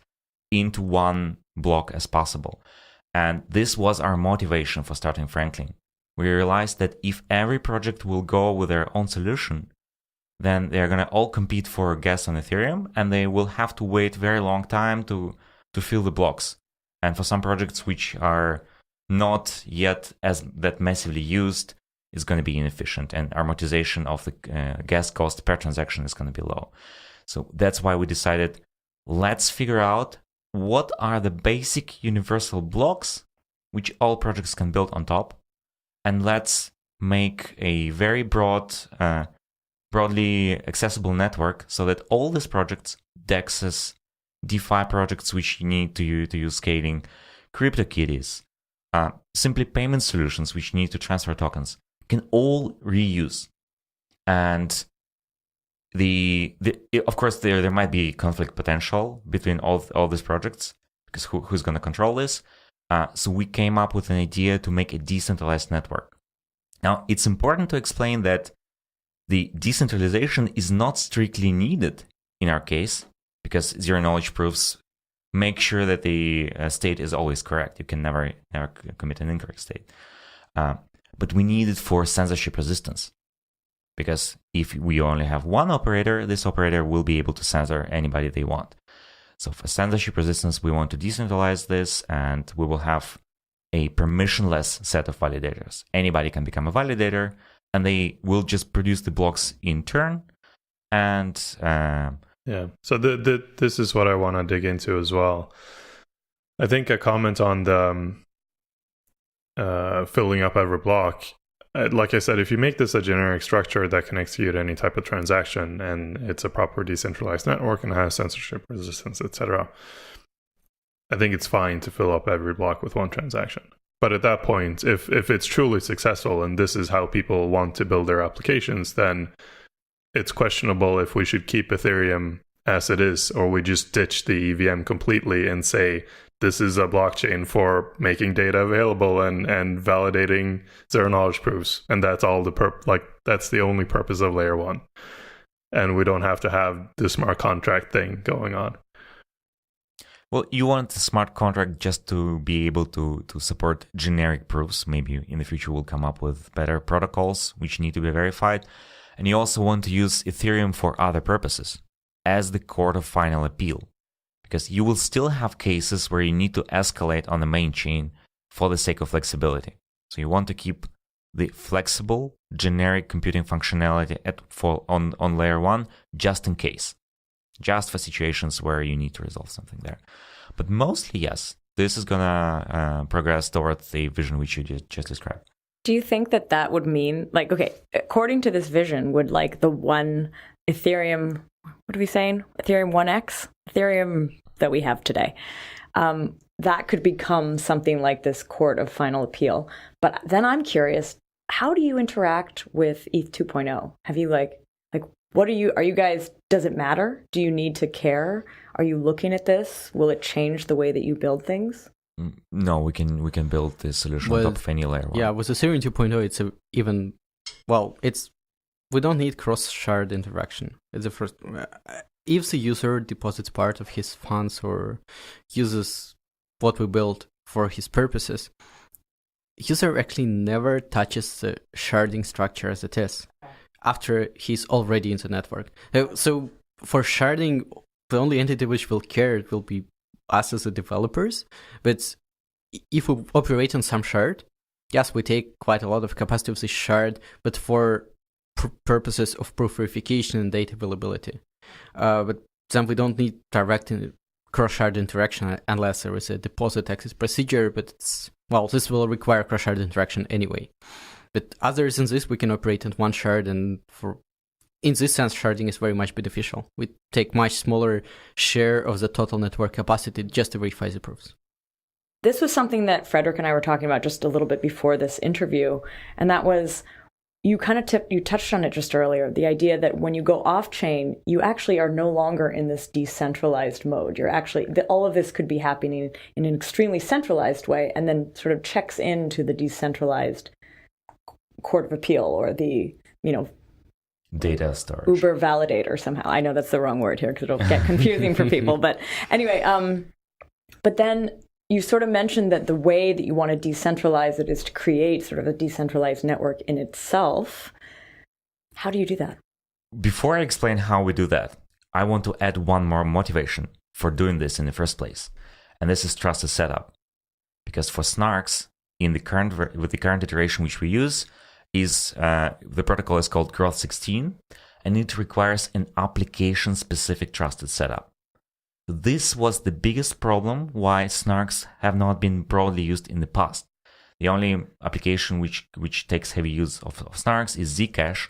into one block as possible. And this was our motivation for starting Franklin. We realized that if every project will go with their own solution, then they're going to all compete for gas on Ethereum, and they will have to wait a very long time to fill the blocks. And for some projects which are not yet as that massively used, is going to be inefficient, and amortization of the gas cost per transaction is going to be low. So that's why we decided, let's figure out what are the basic universal blocks which all projects can build on top, and let's make a very broadly accessible network so that all these projects, DEXs, DeFi projects which need to use scaling, CryptoKitties, simply payment solutions which need to transfer tokens, can all reuse. And of course there might be conflict potential between all these projects, because who's going to control this? So we came up with an idea to make a decentralized network. Now, it's important to explain that the decentralization is not strictly needed in our case, because zero-knowledge proofs make sure that the state is always correct. You can never commit an incorrect state. But we need it for censorship resistance, because if we only have one operator, this operator will be able to censor anybody they want. So for censorship resistance, we want to decentralize this, and we will have a permissionless set of validators. Anybody can become a validator, and they will just produce the blocks in turn. And yeah, so this is what I want to dig into as well. I think a comment on the filling up every block. Like I said, if you make this a generic structure that can execute any type of transaction, and it's a proper decentralized network and has censorship resistance, etc., I think it's fine to fill up every block with one transaction. But at that point, if it's truly successful and this is how people want to build their applications, then it's questionable if we should keep Ethereum as it is, or we just ditch the EVM completely and say this is a blockchain for making data available and validating zero knowledge proofs, and that's all that's the only purpose of layer 1, and we don't have to have the smart contract thing going on. Well, you want the smart contract just to be able to support generic proofs. Maybe in the future we'll come up with better protocols which need to be verified. And you also want to use Ethereum for other purposes, as the court of final appeal. Because you will still have cases where you need to escalate on the main chain for the sake of flexibility. So you want to keep the flexible, generic computing functionality on layer 1 just in case. Just for situations where you need to resolve something there. But mostly, yes, this is going to progress towards the vision which you just described. Do you think that would mean, according to this vision, would the one Ethereum, what are we saying? Ethereum 1x? Ethereum that we have today. That could become something like this court of final appeal. But then I'm curious, how do you interact with ETH 2.0? Have you what are you guys, does it matter? Do you need to care? Are you looking at this? Will it change the way that you build things? No, we can build this solution on top of any layer 1. Yeah, with Ethereum 2.0, we don't need cross-shard interaction. It's the first. If the user deposits part of his funds or uses what we built for his purposes, user actually never touches the sharding structure as it is after he's already in the network. So for sharding, the only entity which will care will be us as the developers. But if we operate on some shard, yes, we take quite a lot of capacity of the shard, but for purposes of proof verification and data availability. But then we don't need direct cross-shard interaction unless there is a deposit access procedure, but this will require cross-shard interaction anyway. But other than this, we can operate in one shard, and in this sense, sharding is very much beneficial. We take much smaller share of the total network capacity just to verify the proofs. This was something that Frederick and I were talking about just a little bit before this interview, and that was, you touched on it just earlier, the idea that when you go off-chain, you actually are no longer in this decentralized mode. You're actually, all of this could be happening in an extremely centralized way, and then sort of checks into the decentralized court of appeal or the, data storage. Uber validator somehow. I know that's the wrong word here because it'll get confusing for people. But anyway, but then you sort of mentioned that the way that you want to decentralize it is to create sort of a decentralized network in itself. How do you do that? Before I explain how we do that, I want to add one more motivation for doing this in the first place. And this is trusted setup. Because for SNARKs, with the current iteration which we use, the protocol is called Growth 16, and it requires an application-specific trusted setup. This was the biggest problem why SNARKs have not been broadly used in the past. The only application which takes heavy use of SNARKs is Zcash,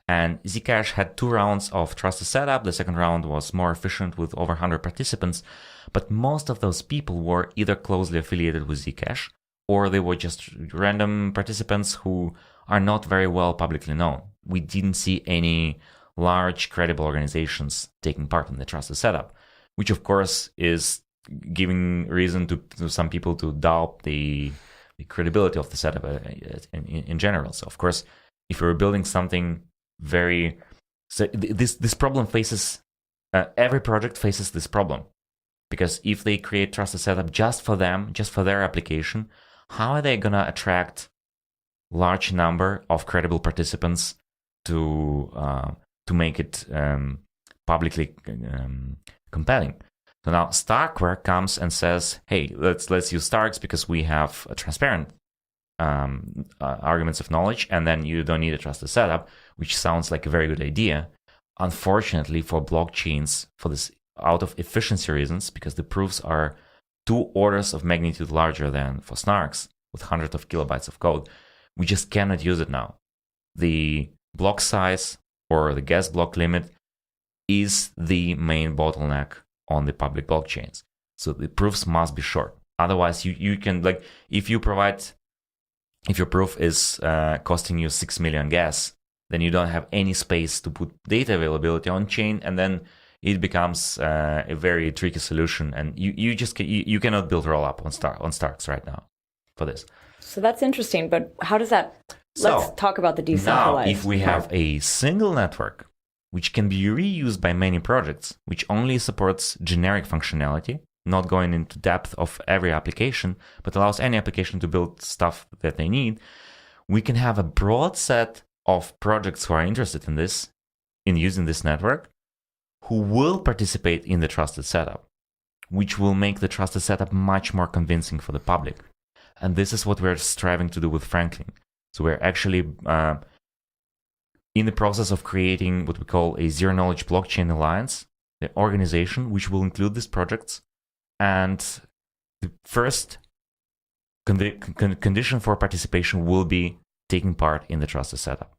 and Zcash had 2 rounds of trusted setup. The second round was more efficient with over 100 participants, but most of those people were either closely affiliated with Zcash, or they were just random participants who are not very well publicly known. We didn't see any large credible organizations taking part in the trusted setup, which of course is giving reason to some people to doubt the credibility of the setup in general. So of course, if you're building something this problem faces, every project faces this problem. Because if they create trusted setup just for them, just for their application, how are they going to attract large number of credible participants to make it publicly compelling? So now Starkware comes and says, "Hey, let's use Starks because we have a transparent arguments of knowledge, and then you don't need a trusted setup," which sounds like a very good idea. Unfortunately, for blockchains, for this out of efficiency reasons, because the proofs are 2 orders of magnitude larger than for SNARKs with hundreds of kilobytes of code, we just cannot use it now. The block size or the gas block limit is the main bottleneck on the public blockchains. So the proofs must be short. Otherwise, you can, like, if your proof is costing you 6 million gas, then you don't have any space to put data availability on chain, and then it becomes a very tricky solution, and you cannot build rollup on Starks right now for this. So that's interesting, but how does that? Let's talk about the decentralized. Now, if we have a single network which can be reused by many projects, which only supports generic functionality, not going into depth of every application, but allows any application to build stuff that they need, we can have a broad set of projects who are interested in this, in using this network, who will participate in the trusted setup, which will make the trusted setup much more convincing for the public. And this is what we're striving to do with Franklin. So we're actually in the process of creating what we call a zero-knowledge blockchain alliance, the organization which will include these projects. And the first condition for participation will be taking part in the trusted setup.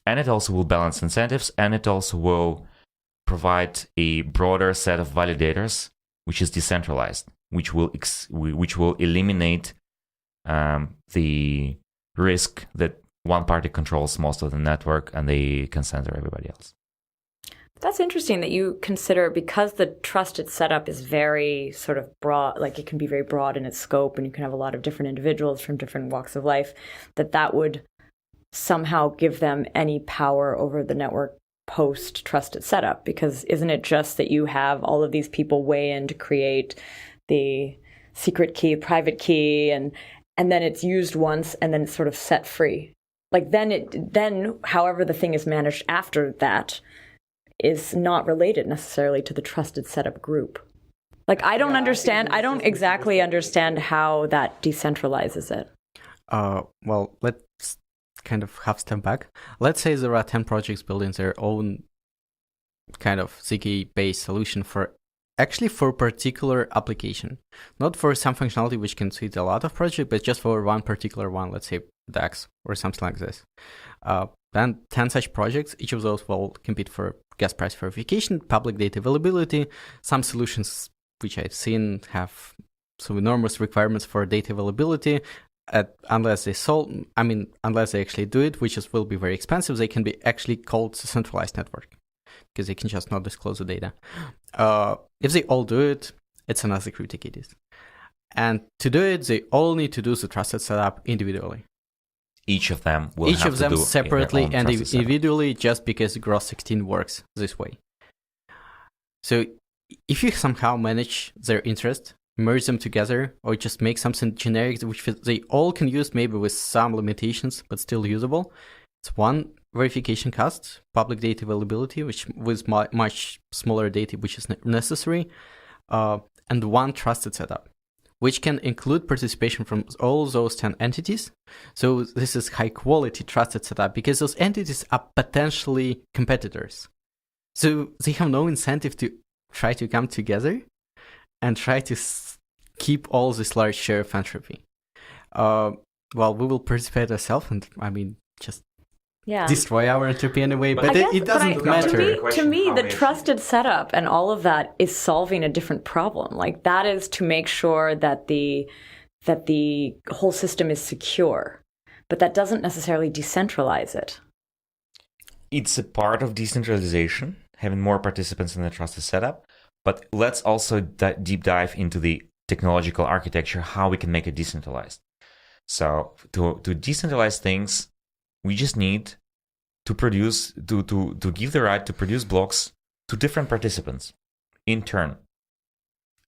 And it also will balance incentives, and it also will provide a broader set of validators, which is decentralized, which will eliminate the risk that one party controls most of the network and they can censor everybody else. That's interesting that you consider, because the trusted setup is very sort of broad, like it can be very broad in its scope, and you can have a lot of different individuals from different walks of life, that would somehow give them any power over the network post trusted setup. Because isn't it just that you have all of these people weigh in to create the secret key, private key, and then it's used once and then it's sort of set free. Like then however the thing is managed after that is not related necessarily to the trusted setup group. Like I don't exactly understand how that decentralizes it. Well, let's kind of half step back. Let's say there are 10 projects building their own kind of ZK-based solution for a particular application. Not for some functionality which can suit a lot of projects, but just for one particular one, let's say DAX or something like this. Then 10 such projects, each of those will compete for gas price verification, public data availability. Some solutions which I've seen have some enormous requirements for data availability. Unless they actually do it, which will be very expensive, they can be actually called a centralized network because they can just not disclose the data. If they all do it, it's another security case. And to do it, they all need to do the trusted setup individually. Each of them will have to do separately and individually, just because Gross 16 works this way. So if you somehow manage their interest, merge them together, or just make something generic which they all can use, maybe with some limitations but still usable, it's one verification cost, public data availability, which with much smaller data which is necessary, and one trusted setup, which can include participation from all those 10 entities. So this is high quality trusted setup because those entities are potentially competitors. So they have no incentive to try to come together and try to keep all this large share of entropy. Well, we will participate ourselves and just destroy our entropy anyway, but it doesn't matter. To me, the trusted setup and all of that is solving a different problem. Like that is to make sure that the whole system is secure, but that doesn't necessarily decentralize it. It's a part of decentralization, having more participants in the trusted setup, but let's also deep dive into the technological architecture, how we can make it decentralized. So to decentralize things, we just need to produce, to give the right to produce blocks to different participants in turn.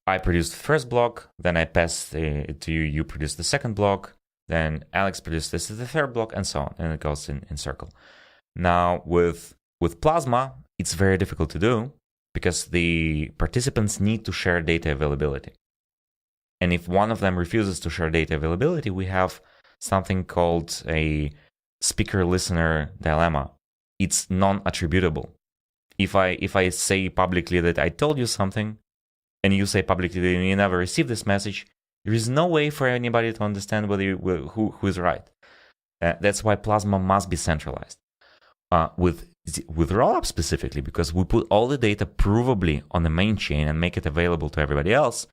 I produce the first block, then I pass it to you, you produce the second block, then Alex produces this as the third block, and so on, and it goes in circle. Now with Plasma, it's very difficult to do because the participants need to share data availability. And if one of them refuses to share data availability, we have something called a speaker-listener dilemma. It's non-attributable. If I say publicly that I told you something, and you say publicly that you never received this message, there is no way for anybody to understand who is right. That's why Plasma must be centralized. With Rollup specifically, because we put all the data provably on the main chain and make it available to everybody else,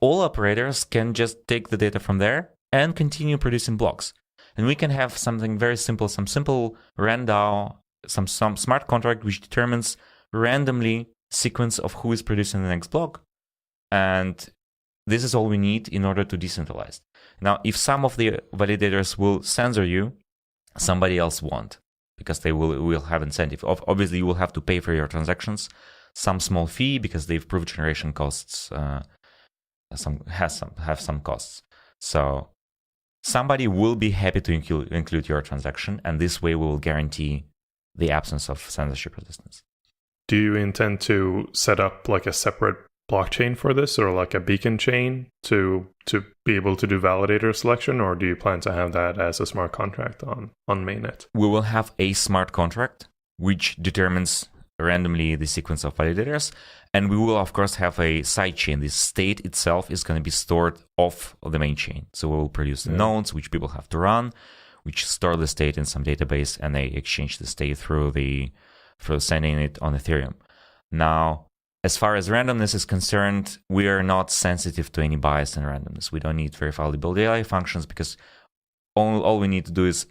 all operators can just take the data from there and continue producing blocks. And we can have something very simple, some simple RANDAO, some smart contract which determines randomly sequence of who is producing the next block. And this is all we need in order to decentralize. Now, if some of the validators will censor you, somebody else won't, because they will have incentive. Obviously, you will have to pay for your transactions, some small fee, because the proof generation costs have some costs. So somebody will be happy to include your transaction, and this way we will guarantee the absence of censorship resistance. Do you intend to set up like a separate blockchain for this, or like a beacon chain to be able to do validator selection, or do you plan to have that as a smart contract on mainnet? We will have a smart contract which determines randomly the sequence of validators, and we will of course have a side chain. The state itself is going to be stored off of the main chain, so we will produce the nodes which people have to run, which store the state in some database, and they exchange the state through sending it on Ethereum. Now, as far as randomness is concerned, we are not sensitive to any bias in randomness. We don't need verifiable AI functions, because all we need to do is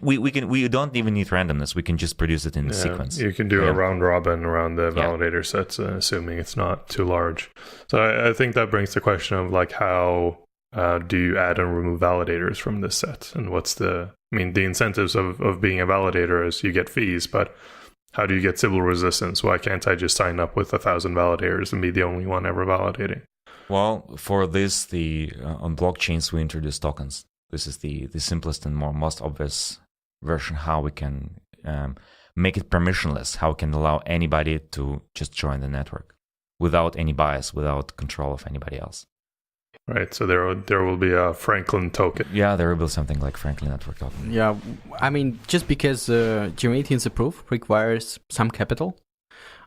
we don't even need randomness. We can just produce it in the sequence. You can do a round robin around the validator sets, assuming it's not too large. So I think that brings the question of like, how do you add and remove validators from this set? And what's the incentives of being a validator is you get fees, but how do you get Sybil resistance? Why can't I just sign up with 1,000 validators and be the only one ever validating? Well, for this, on blockchains, we introduce tokens. This is the simplest and most obvious version how we can make it permissionless, how we can allow anybody to just join the network without any bias, without control of anybody else. Right, so there will be a Franklin token. Yeah, there will be something like Franklin Network token. Yeah, just because generating the proof requires some capital,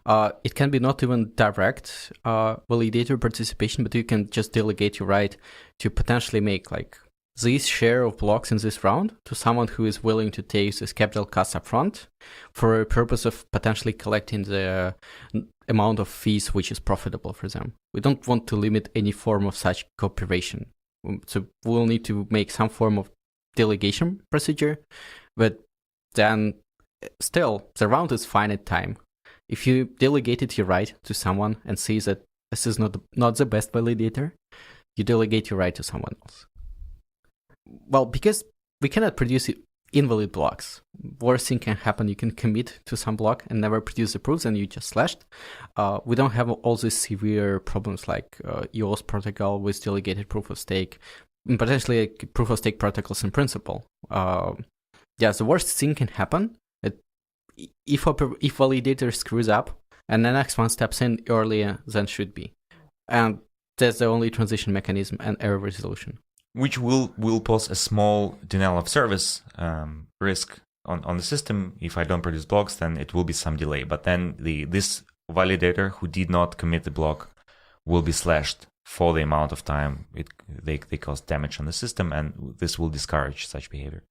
it can be not even direct validator participation, but you can just delegate your right to potentially make like this share of blocks in this round to someone who is willing to take this capital cost upfront for a purpose of potentially collecting the amount of fees which is profitable for them. We don't want to limit any form of such cooperation. So we'll need to make some form of delegation procedure, but then still the round is finite time. If you delegated your right to someone and see that this is not the best validator, you delegate your right to someone else. Well, because we cannot produce invalid blocks. Worst thing can happen, you can commit to some block and never produce the proofs and you just slashed. We don't have all these severe problems like EOS protocol with delegated proof of stake, and potentially like proof of stake protocols in principle. The worst thing can happen if validator screws up and the next one steps in earlier than should be. And that's the only transition mechanism and error resolution. Which will pose a small denial of service risk on the system. If I don't produce blocks, then it will be some delay. But then this validator who did not commit the block will be slashed for the amount of time they cause damage on the system, and this will discourage such behavior.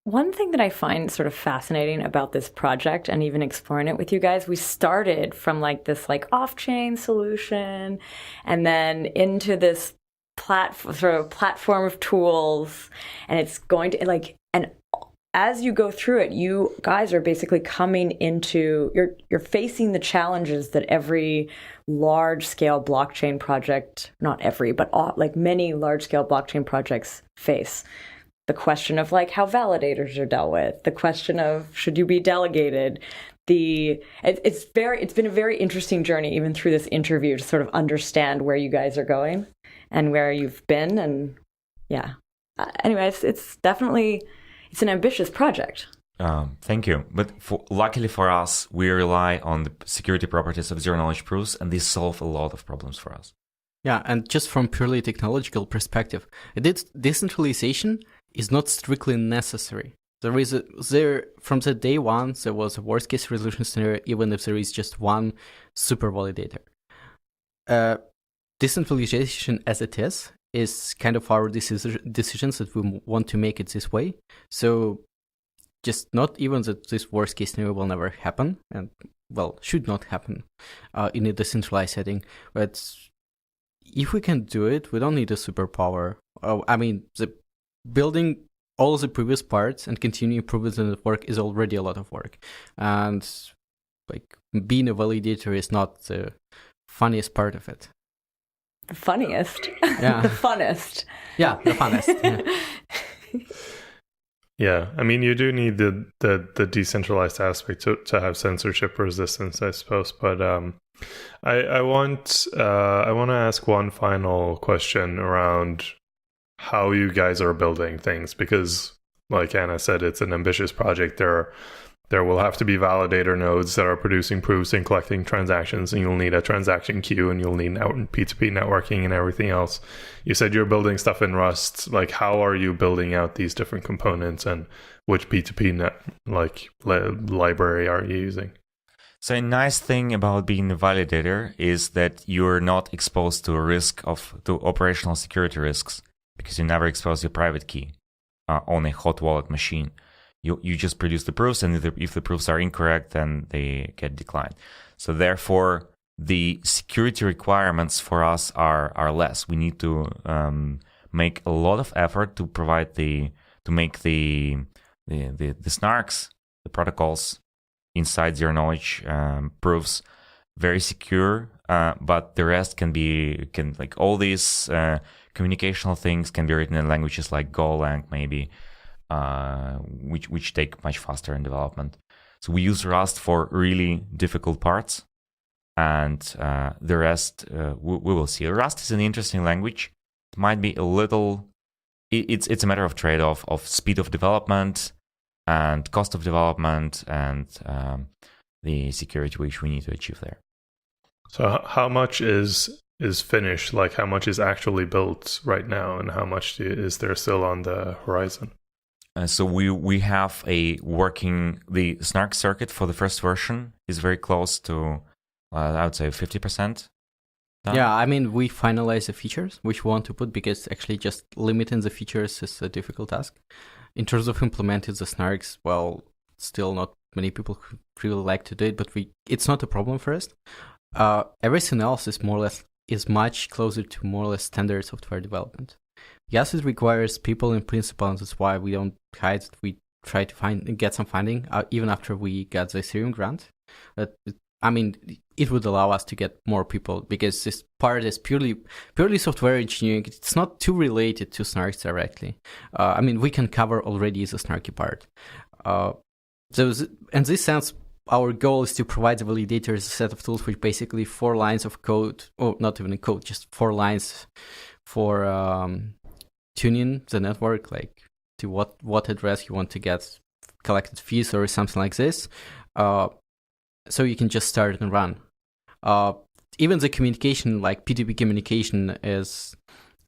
One thing that I find sort of fascinating about this project and even exploring it with you guys, we started from like this like off-chain solution and then into this platform of tools, and it's going to like, and as you go through it, you guys are basically coming into, you're facing the challenges that every large scale blockchain project, not every, but like many large scale blockchain projects face. The question of like how validators are dealt with, the question of should you be delegated, it's been a very interesting journey even through this interview to sort of understand where you guys are going and where you've been. And anyways, it's an ambitious project. Thank you. But luckily for us, we rely on the security properties of zero-knowledge proofs, and these solve a lot of problems for us. Yeah, and just from purely technological perspective, decentralization is not strictly necessary. From the day one, there was a worst-case resolution scenario, even if there is just one super validator. Decentralization as it is kind of our decisions that we want to make it this way. So just not even that this worst case scenario will never happen, and well, should not happen in a decentralized setting, but if we can do it, we don't need a superpower. Building all the previous parts and continue improving the network is already a lot of work. And being a validator is not the funniest part of it. The funniest? Yeah. The funnest. Yeah, the funnest. Yeah. Yeah, I mean, you do need the decentralized aspect to have censorship resistance, I suppose. But I want to ask one final question around how you guys are building things, because, like Anna said, it's an ambitious project. There will have to be validator nodes that are producing proofs and collecting transactions, and you'll need a transaction queue, and you'll need P2P networking and everything else. You said you're building stuff in Rust. Like, how are you building out these different components, and which P2P library are you using? So a nice thing about being a validator is that you're not exposed to a risk to operational security risks, because you never expose your private key on a hot wallet machine. You just produce the proofs, and if the proofs are incorrect, then they get declined. So therefore, the security requirements for us are less. We need to make a lot of effort to make the SNARKs, the protocols inside zero knowledge proofs, very secure. But the rest can all these communicational things can be written in languages like Golang, maybe. Which take much faster in development. So we use Rust for really difficult parts, and the rest we will see. Rust is an interesting language. It might be a little. It's a matter of trade-off of speed of development and cost of development and the security which we need to achieve there. So how much is finished? Like, how much is actually built right now, and how much is there still on the horizon? So we have the SNARK circuit for the first version is very close to, I would say, 50%. done. Yeah, I mean, we finalize the features which we want to put, because actually just limiting the features is a difficult task. In terms of implementing the SNARKs, well, still not many people really like to do it, but it's not a problem for us. Everything else is much closer to more or less standard software development. Yes, it requires people in principle, and that's why we don't hide that we try to get some funding, even after we got the Ethereum grant. It would allow us to get more people, because this part is purely software engineering. It's not too related to SNARKs directly. We can cover already the SNARKy part. So in this sense, our goal is to provide the validators a set of tools with basically 4 lines of code, or not even code, just 4 lines for tuning the network, like to what address you want to get collected fees or something like this. So you can just start and run. Even the communication, like P2P communication, is,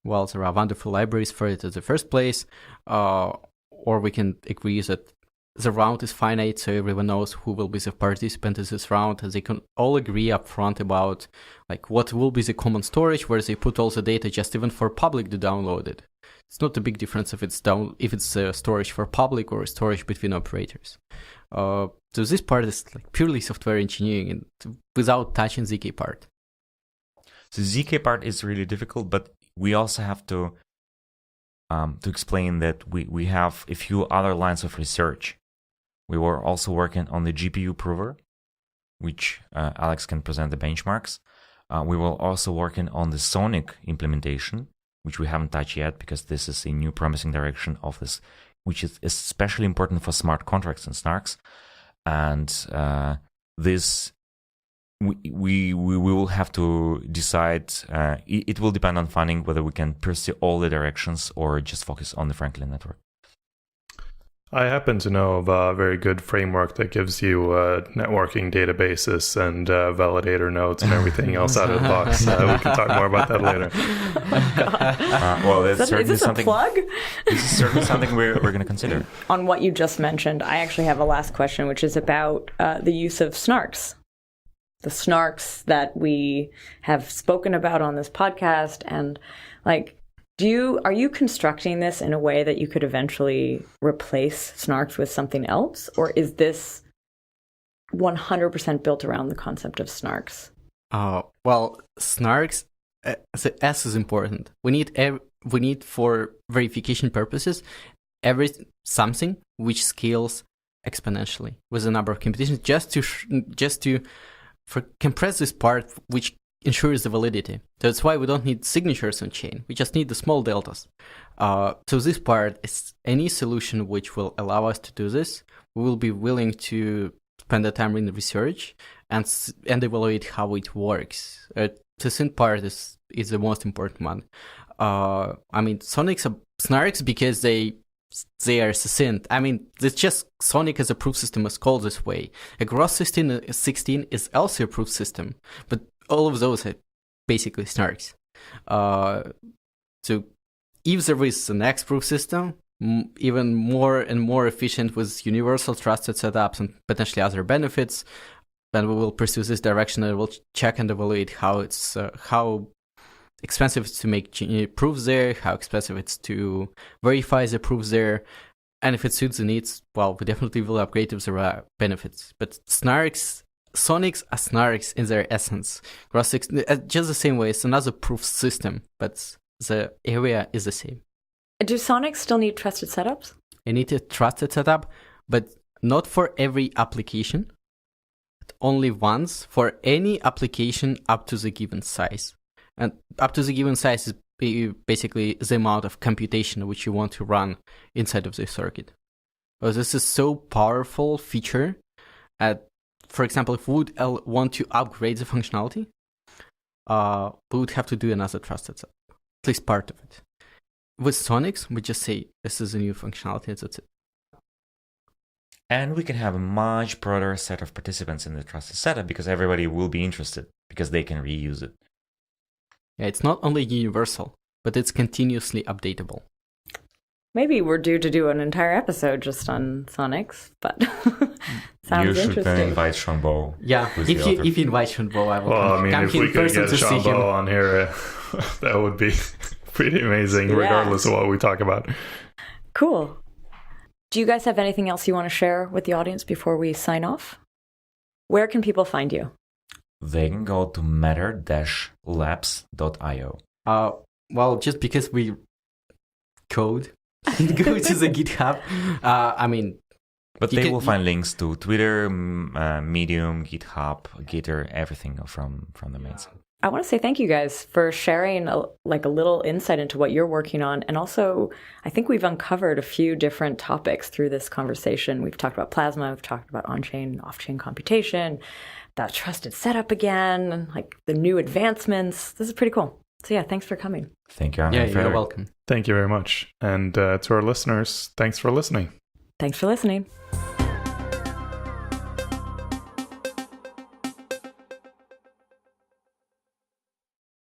well, there are wonderful libraries for it in the first place. Or we can agree that the round is finite, so everyone knows who will be the participant in this round, and they can all agree up front about like what will be the common storage where they put all the data, just even for public to download it. It's not a big difference if it's storage for public or storage between operators. So this part is like purely software engineering and without touching ZK part. So ZK part is really difficult, but we also have to explain that we have a few other lines of research. We were also working on the GPU prover, which Alex can present the benchmarks. We were also working on the Sonic implementation, which we haven't touched yet, because this is a new promising direction of this, which is especially important for smart contracts and SNARKs. And this we will have to decide. It will depend on funding whether we can pursue all the directions or just focus on the Franklin network. I happen to know of a very good framework that gives you networking databases and validator nodes and everything else out of the box. We can talk more about that later. Is this a plug? This is certainly something we're going to consider. On what you just mentioned, I actually have a last question, which is about the use of SNARKs. The SNARKs that we have spoken about on this podcast, and like, are you constructing this in a way that you could eventually replace SNARKs with something else? Or is this 100% built around the concept of SNARKs? Well, SNARKs the S is important. We need for verification purposes something which scales exponentially with the number of computations, just to compress this part which ensures the validity. So that's why we don't need signatures on chain. We just need the small deltas. So this part is any solution which will allow us to do this. We will be willing to spend the time in research and evaluate how it works. The synth part is the most important one. I mean, SNARKs because they are succinct. I mean, it's just Sonic as a proof system is called this way. A Gross 16 is also a proof system, but all of those are basically SNARKs. So if there is the next proof system, even more and more efficient with universal trusted setups and potentially other benefits, then we will pursue this direction and we'll check and evaluate how expensive it's to make proofs there, how expensive it's to verify the proofs there, and if it suits the needs, well, we definitely will upgrade if there are benefits. But Sonics are SNARKs in their essence. Gross 16, just the same way, it's another proof system, but the area is the same. Do Sonics still need trusted setups? They need a trusted setup, but not for every application, but only once for any application up to the given size. And up to the given size is basically the amount of computation which you want to run inside of the circuit. So this is so powerful feature. For example, if we would want to upgrade the functionality, we would have to do another trusted setup, at least part of it. With Sonics, we just say this is a new functionality, and that's it. And we can have a much broader set of participants in the trusted setup because everybody will be interested because they can reuse it. Yeah, it's not only universal, but it's continuously updatable. Maybe we're due to do an entire episode just on Sonics, but sounds you should interesting. then invite Sean. Yeah, if you invite Sean, I will come if we in could person get to see him. Sean on here, that would be pretty amazing, regardless of what we talk about. Cool. Do you guys have anything else you want to share with the audience before we sign off? Where can people find you? They can go to matter-labs.io. Well, just because we code and go to the GitHub, But they will find links to Twitter, Medium, GitHub, Gitter, everything from the main site. I want to say thank you guys for sharing a little insight into what you're working on. And also, I think we've uncovered a few different topics through this conversation. We've talked about Plasma, we've talked about on-chain, off-chain computation, that trusted setup again, like the new advancements. This is pretty cool. So yeah, thanks for coming. Thank you. Yeah, you're welcome. Thank you very much. And to our listeners, thanks for listening. Thanks for listening.